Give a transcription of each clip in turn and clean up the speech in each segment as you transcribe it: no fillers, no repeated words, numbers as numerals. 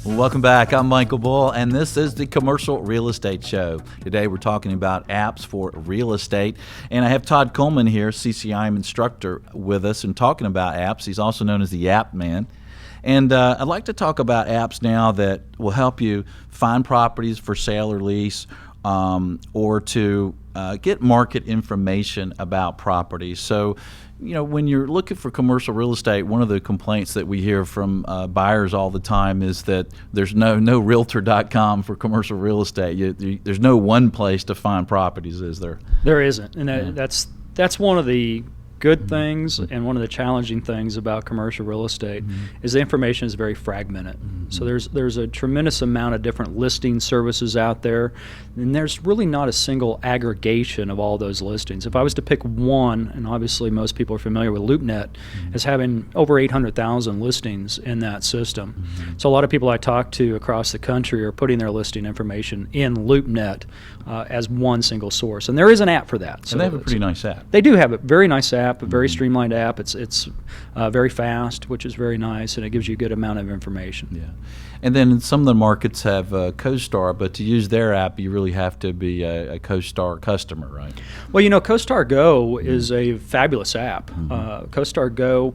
Welcome back. I'm Michael Bull, and this is the Commercial Real Estate Show. Today we're talking about apps for real estate, and I have Todd Kuhlmann here, CCIM instructor, with us and talking about apps. He's also known as the App Man. And I'd like to talk about apps now that will help you find properties for sale or lease, or to get market information about properties. So, you know, when you're looking for commercial real estate, one of the complaints that we hear from buyers all the time is that there's no realtor.com for commercial real estate. There's no one place to find properties, is there? There isn't, and that's one of the good things and one of the challenging things about commercial real estate is the information is very fragmented. So there's a tremendous amount of different listing services out there, and there's really not a single aggregation of all those listings. If I was to pick one, and obviously most people are familiar with LoopNet as having over 800,000 listings in that system. So a lot of people I talk to across the country are putting their listing information in LoopNet as one single source, and there is an app for that. So and they have a pretty nice app. They do have a very nice app, a very streamlined app. It's very fast, which is very nice, and it gives you a good amount of information. Yeah, and then some of the markets have CoStar, but to use their app, you really have to be a CoStar customer, right? Well, you know, CoStar Go is a fabulous app. CoStar Go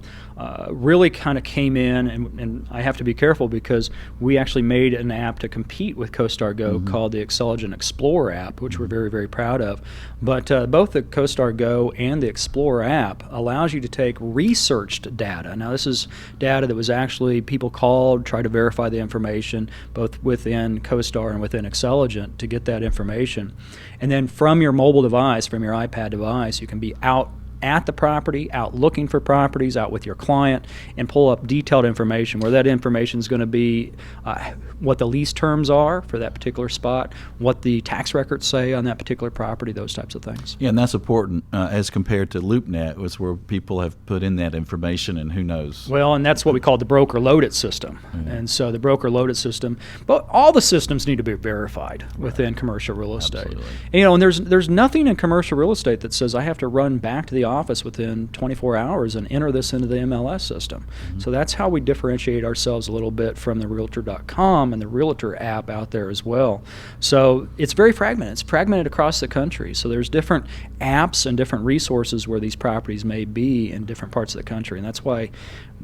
really kind of came in, and I have to be careful because we actually made an app to compete with CoStar Go called the Excelligent Explorer app, which we're very, very proud of. But both the CoStar Go and the Explorer app allows you to take researched data. Now, this is data that was actually people called, tried to verify the information, both within CoStar and within Excelligent, to get that information. And then from your mobile device, from your iPad device, you can be out at the property, out looking for properties, out with your client, and pull up detailed information where that information is going to be what the lease terms are for that particular spot, what the tax records say on that particular property, those types of things. Yeah, and that's important as compared to LoopNet, was where people have put in that information and who knows. Well, and that's what we call the broker loaded system. And so the broker loaded system, but all the systems need to be verified within commercial real estate. Absolutely. And, you know, and there's nothing in commercial real estate that says I have to run back to the office within 24 hours and enter this into the MLS system. So that's how we differentiate ourselves a little bit from the realtor.com and the realtor app out there as well. So it's very fragmented. It's fragmented across the country. So there's different apps and different resources where these properties may be in different parts of the country. And that's why,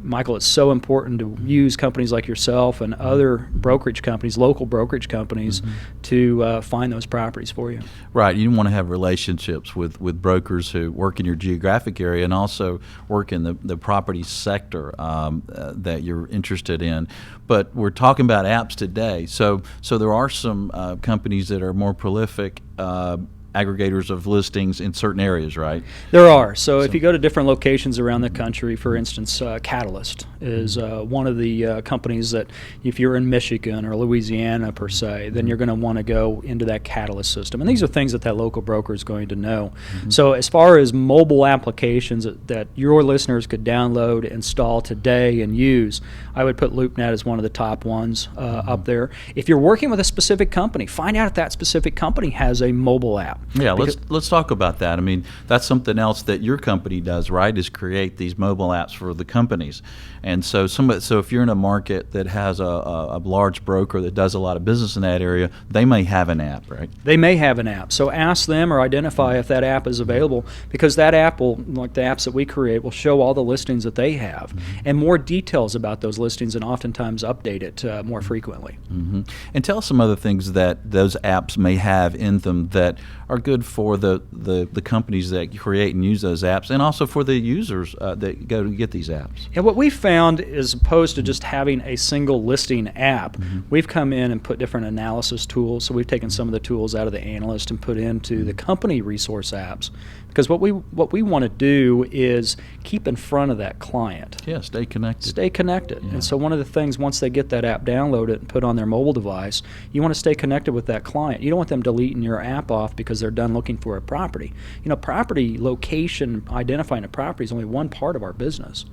Michael, it's so important to use companies like yourself and other brokerage companies, local brokerage companies, to find those properties for you. Right. You want to have relationships with brokers who work in your geographic area and also work in the property sector that you're interested in. But we're talking about apps today. So there are some companies that are more prolific aggregators of listings in certain areas, right? There are. So if you go to different locations around the country, for instance, Catalyst is one of the companies that if you're in Michigan or Louisiana per se, then you're going to want to go into that Catalyst system. And these are things that local broker is going to know. So as far as mobile applications that your listeners could download, install today and use, I would put LoopNet as one of the top ones up there. If you're working with a specific company, find out if that specific company has a mobile app. Yeah, let's talk about that. I mean, that's something else that your company does, right? Is create these mobile apps for the companies. And so if you're in a market that has a large broker that does a lot of business in that area, they may have an app, right? They may have an app. So ask them or identify if that app is available, because that app will, like the apps that we create, will show all the listings that they have and more details about those listings, and oftentimes update it more frequently. And tell us some other things that those apps may have in them that are good for the companies that create and use those apps, and also for the users that go to get these apps. And what we've found is, opposed to just having a single listing app, we've come in and put different analysis tools. So we've taken some of the tools out of the analyst and put into the company resource apps, because what we want to do is keep in front of that client. Yeah, stay connected. Stay connected. Yeah. And so one of the things, once they get that app downloaded and put on their mobile device, you want to stay connected with that client. You don't want them deleting your app off because they're done looking for a property. You know, property location, identifying a property is only one part of our business.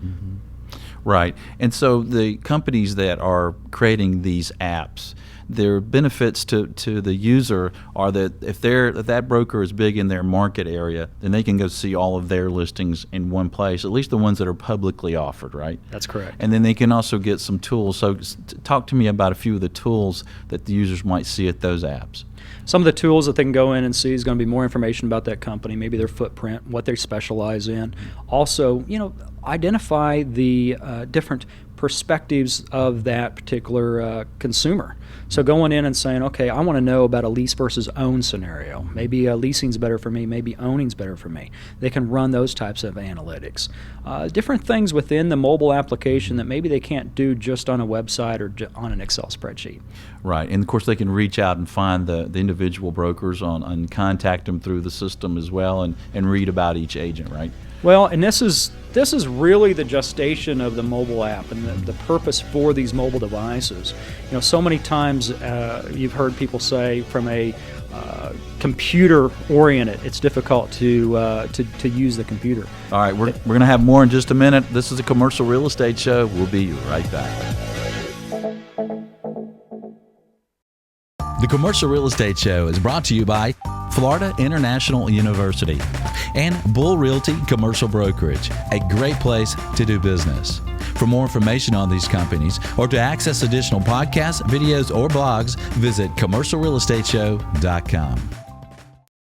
Right. And so the companies that are creating these apps, their benefits to the user are that if that broker is big in their market area, then they can go see all of their listings in one place, at least the ones that are publicly offered, right? That's correct. And then they can also get some tools. So talk to me about a few of the tools that the users might see at those apps. Some of the tools that they can go in and see is going to be more information about that company, maybe their footprint, what they specialize in. Also, identify the different perspectives of that particular consumer. So going in and saying, okay, I want to know about a lease versus own scenario. Maybe leasing's better for me, maybe owning's better for me. They can run those types of analytics. Different things within the mobile application that maybe they can't do just on a website or on an Excel spreadsheet. Right, and of course they can reach out and find the individual brokers and contact them through the system as well and read about each agent, right? Well, and this is really the gestation of the mobile app and the purpose for these mobile devices. So many times you've heard people say from a computer-oriented, it's difficult to use the computer. All right, we're going to have more in just a minute. This is a Commercial Real Estate Show. We'll be right back. The Commercial Real Estate Show is brought to you by Florida International University and Bull Realty Commercial Brokerage, a great place to do business. For more information on these companies or to access additional podcasts, videos, or blogs, visit commercialrealestateshow.com.